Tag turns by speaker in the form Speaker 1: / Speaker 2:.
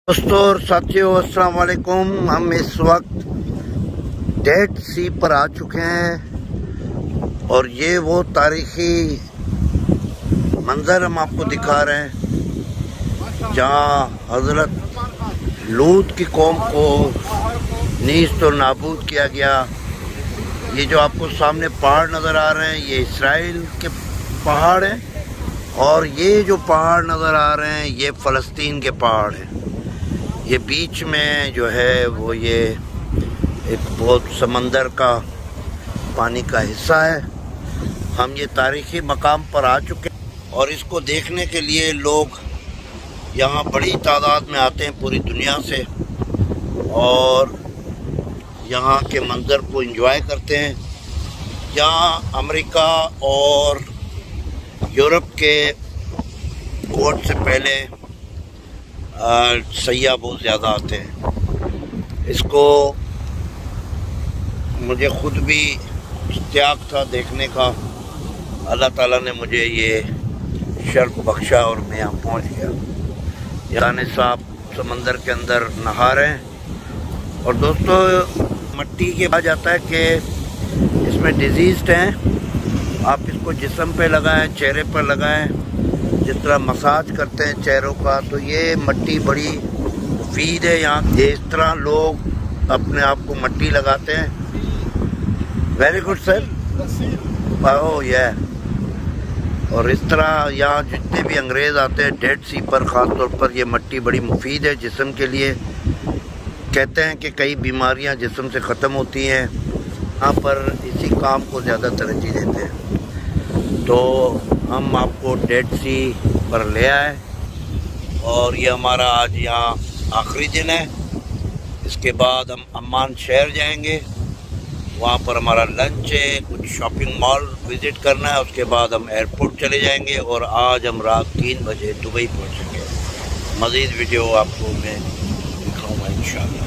Speaker 1: दोस्तों और साथियों, अस्सलाम वालेकुम। हम इस वक्त डेड सी पर आ चुके हैं और ये वो तारीखी मंजर हम आपको दिखा रहे हैं जहाँ हज़रत लूत की कौम को नीस्त और नाबूद किया गया। ये जो आपको सामने पहाड़ नज़र आ रहे हैं, ये इसराइल के पहाड़ हैं और ये जो पहाड़ नज़र आ रहे हैं ये फ़लस्तीन के पहाड़ हैं। ये बीच में जो है वो ये एक बहुत समंदर का पानी का हिस्सा है। हम ये तारीख़ी मकाम पर आ चुके हैं और इसको देखने के लिए लोग यहाँ बड़ी तादाद में आते हैं पूरी दुनिया से और यहाँ के मंज़र को एंजॉय करते हैं। यहाँ अमेरिका और यूरोप के कोर्ट से पहले सयाह बहुत ज़्यादा आते हैं। इसको मुझे ख़ुद भी इश्तियाक था देखने का। अल्लाह ताला ने मुझे ये शर्फ बख्शा और मैं यहाँ पहुँच गया। यानी साहब समंदर के अंदर नहा रहे हैं और दोस्तों मिट्टी के बाद जाता है कि इसमें डिजीज़ हैं। आप इसको जिस्म पे लगाएं, चेहरे पर लगाएं, जिस तरह मसाज करते हैं चेहरों का, तो ये मिट्टी बड़ी मुफीद है यहाँ। इस तरह लोग अपने आप को मिट्टी लगाते हैं। Very good sir. ओह ये और इस तरह यहाँ जितने भी अंग्रेज़ आते हैं डेड सी पर ख़ास तौर पर ये मिट्टी बड़ी मुफीद है जिस्म के लिए। कहते हैं कि कई बीमारियाँ जिस्म से ख़त्म होती हैं। यहाँ पर इसी काम को ज़्यादा तरजीह देते हैं। तो हम आपको डेड सी पर ले आए और ये हमारा आज यहाँ आखिरी दिन है। इसके बाद हम अम्मान शहर जाएंगे, वहाँ पर हमारा लंच है, कुछ शॉपिंग मॉल विज़िट करना है। उसके बाद हम एयरपोर्ट चले जाएंगे और आज हम रात 3 बजे दुबई पहुँचेंगे। मज़ीद वीडियो आपको मैं दिखाऊँगा इंशाअल्लाह।